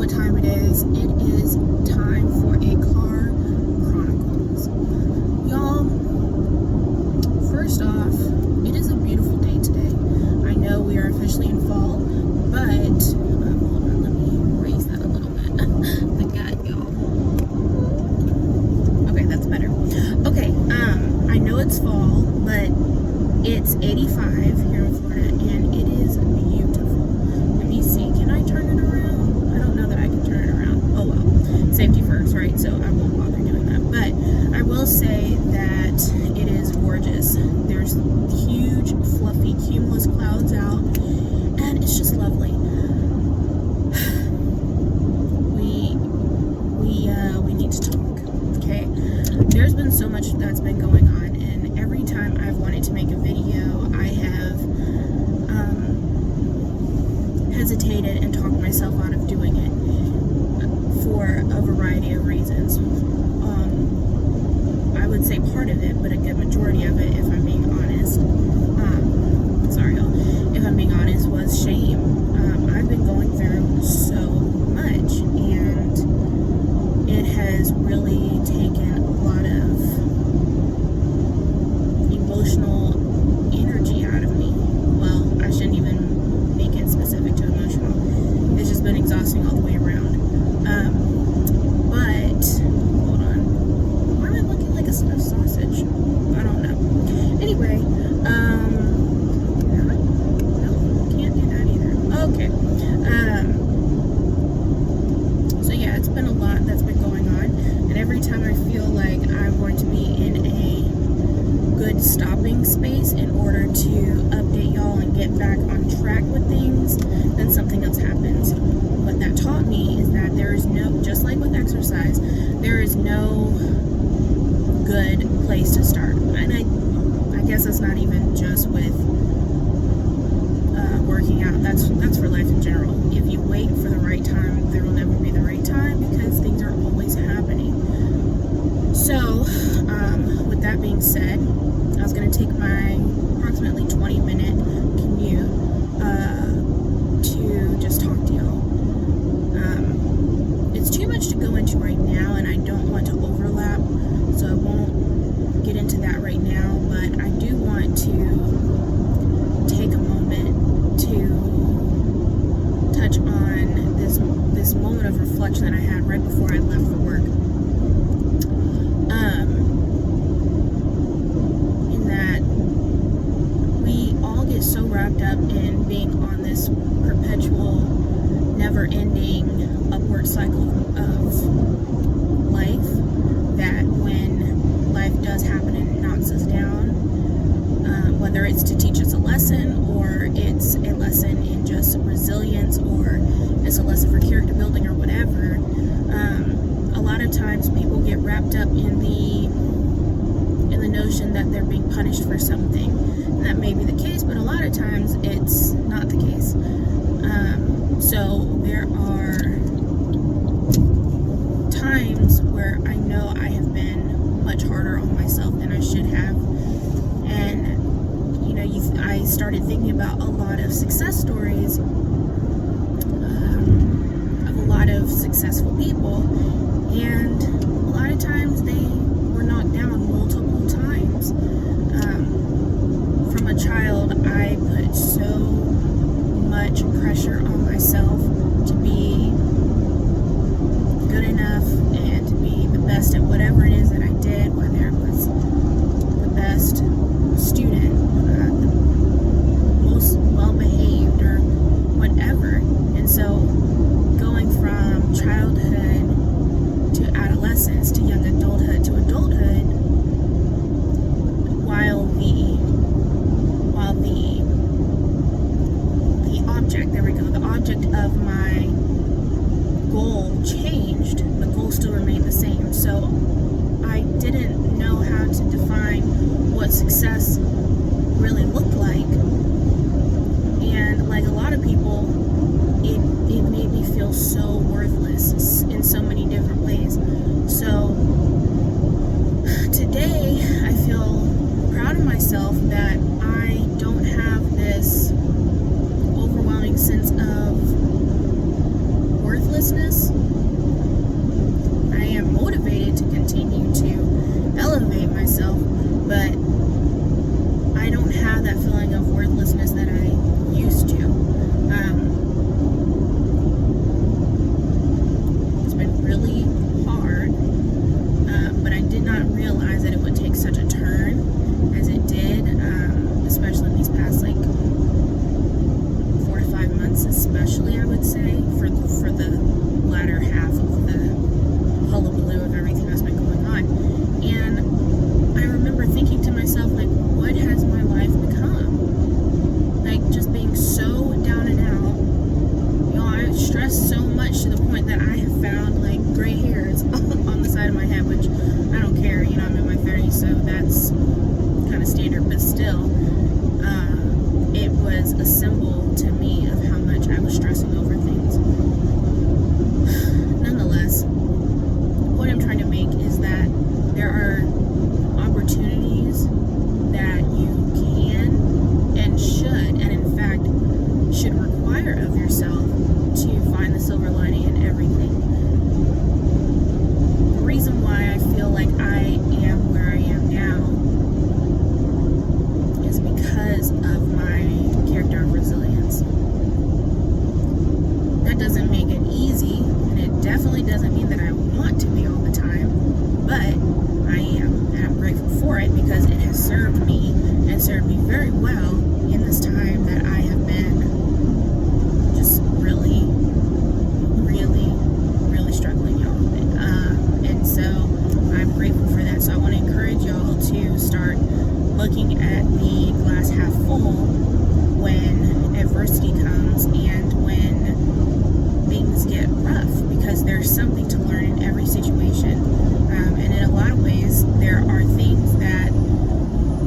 what time it is. It is time for a car chronicles. Y'all, first off, it is a beautiful day today. I know we are officially in fall, but hold on, let me raise that a little bit. The gut, y'all. Okay, that's better. Okay, I know it's fall, but it's 85 here in Florida, and it is beautiful. Let me see. Can I turn it around? I don't know that I can turn it around. Oh well. Safety first, right? So I won't bother doing that. But I will say that it is gorgeous. There's huge, fluffy, cumulus clouds out, and it's just lovely. We need to talk, okay? There's been so much that's been going on, and every time I've wanted to make a video, I have hesitated and talked myself out of doing it for a variety of reasons. I would say part of it, but a good majority of it, if I'm being honest, sorry y'all, if I'm being honest, was shame. I've been going through so much, and it has really taken a lot of emotional energy out of me. Well, I shouldn't even make it specific to emotional. It's just been exhausting all the way around. But hold on, why am I looking like a stuffed sausage? I don't know. Anyway, no, can't do that either. Okay. So yeah, it's been a lot that's been going on, and every time I feel like I'm going to be in a good stopping space in order to update y'all and get back on track with things, then something else happens. What that taught me is that there is no, just like with exercise, there is no good place to start. And I guess that's not even just with working out. That's for life in general. If you wait for the right time, there will never be the right time, because things are always happening. So, with that being said, I was going to take my approximately 20-minute commute to just talk to y'all. It's too much to go into right now, and I don't want to overlap, so I won't get into that right now, but I do want to take a moment to touch on this moment of reflection that I had right before I left for work. In that we all get so wrapped up in being on this perpetual, never-ending upward cycle of life, that when life does happen and it knocks us down, whether it's to teach us a lesson, or it's a lesson in just resilience, or it's a lesson for character building, or whatever, a lot of times people get wrapped up in the notion that they're being punished for something. And that may be the case, but a lot of times it's not the case. So there are times where I know I have been much harder on myself than I should have. And, you know, I started thinking about a lot of success stories of a lot of successful people. And a lot of times they were knocked down multiple times. From a child, I put so much pressure on myself to be good enough and to be the best at whatever it is that I did, whether it was the best student, the most well-behaved, or whatever. And so going from childhood to adolescence to young adulthood to adulthood, while the object of my goal changed, the goal still remained the same. So I didn't know how to define what success really looked like. And like a lot of people, it made me feel so worthless in so many different ways. So today I feel proud of myself that I don't have this overwhelming sense of worthlessness wordlessness. I am motivated to continue to elevate myself, but I don't have that feeling of wordlessness that I used to. It's been really hard, but I did not realize that it would take such a turn as it did, especially in these past 4 to 5 months, especially I would say for the latter half of the hullabaloo of everything that's been going on. And I remember thinking to myself, what has my life become? Just being so down and out. I stressed so much to the point that I have found gray hairs on the side of my head, which I don't care. I'm in my 30s, so that's kind of standard, but still, it was a symbol to me of how much I was stressing over things. Nonetheless, what I'm trying to make is that there are opportunities that you can and should, and in fact should require of yourself to find the silver lining in everything. The reason why I feel like I am where I am now is because of my character of resilience. That doesn't make it easy, and it definitely doesn't mean that I want to be all the time, but I am, and I'm grateful for it because it has served me and served me very well in this time that I have been just really, really, really struggling, y'all. And so I'm grateful for that. So I want to encourage y'all to start looking at the glass half full when adversity comes and when things get rough, because there's something to learn in every situation. And in a lot of ways, there are things that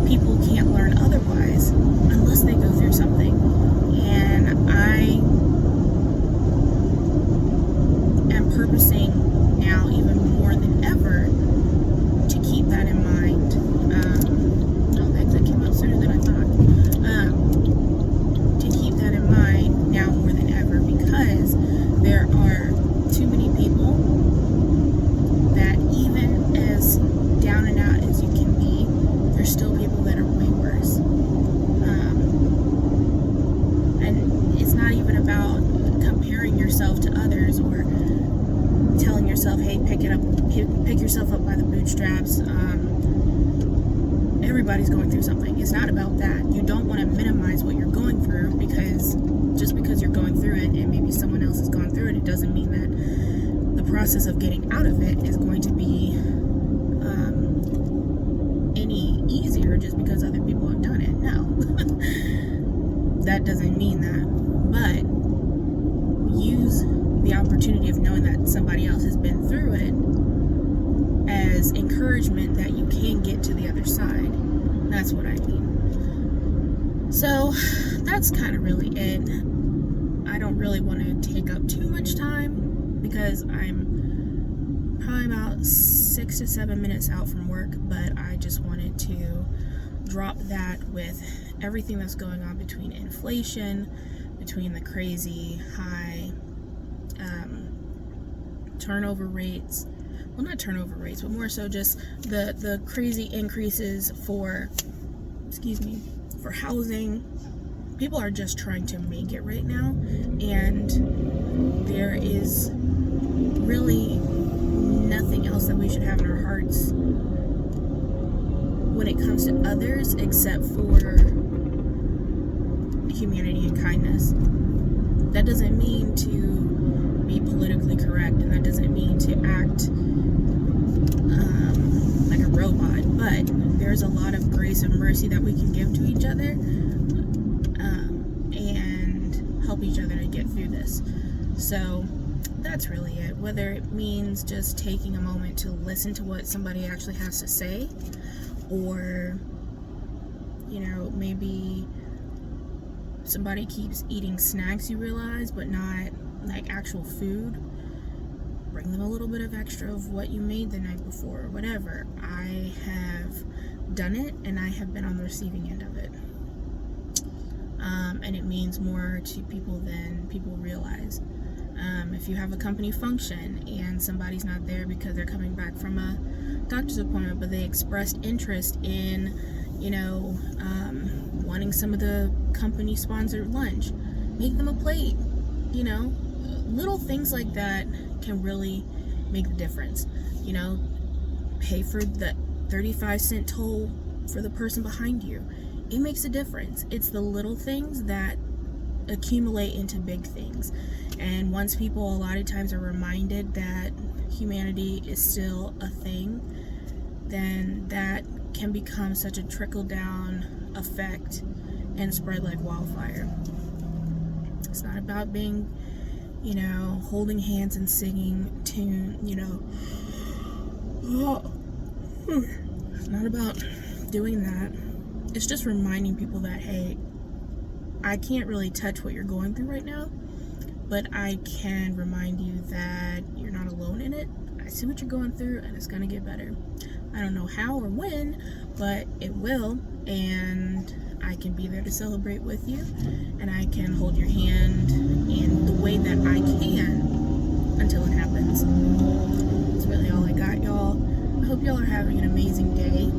people can't learn otherwise unless they go through something. And I am purposing now even more than ever to keep that in mind. That came out sooner than I thought. To keep that in mind now more than ever, because there are too many people that, even as down and out as you can be, there's still people that are way worse. And it's not even about comparing yourself to others or telling yourself, hey, pick yourself up by the bootstraps. Everybody's going through something. It's not about that. You don't want to minimize what you're going through, because just because you're going through it and maybe someone else has gone through it, it doesn't mean that the process of getting out of it is going to be any easier just because other people have done it. No. That doesn't mean that. But use the opportunity of knowing that somebody else has been through it as encouragement that you can get to the other side. That's what I mean. So that's kind of really it. I don't really want to take up too much time because I'm probably about 6 to 7 minutes out from work, but I just wanted to drop that with everything that's going on between inflation, between the crazy high turnover rates. Well, not turnover rates, but more so just the crazy increases for housing. People are just trying to make it right now, and there is really nothing else that we should have in our hearts when it comes to others except for humanity and kindness. That doesn't mean to be politically correct, and that doesn't mean to act like a robot, but there's a lot of grace and mercy that we can give to each other and help each other to get through this. So that's really it. Whether it means just taking a moment to listen to what somebody actually has to say, or maybe somebody keeps eating snacks you realize, but not like actual food, bring them a little bit of extra of what you made the night before, or whatever. I have done it, and I have been on the receiving end of it. And it means more to people than people realize. If you have a company function and somebody's not there because they're coming back from a doctor's appointment, but they expressed interest in, wanting some of the company sponsored lunch, make them a plate. Little things like that can really make the difference. Pay for the 35-cent toll for the person behind you. It makes a difference. It's the little things that accumulate into big things. And once people a lot of times are reminded that humanity is still a thing, then that can become such a trickle-down effect and spread like wildfire. It's not about being, holding hands and singing tune, It's not about doing that. It's just reminding people that, hey, I can't really touch what you're going through right now, but I can remind you that you're not alone in it. I see what you're going through, and it's going to get better. I don't know how or when, but it will, and I can be there to celebrate with you, and I can hold your hand in the way that I can until it happens. That's really all I got, y'all. I hope y'all are having an amazing day.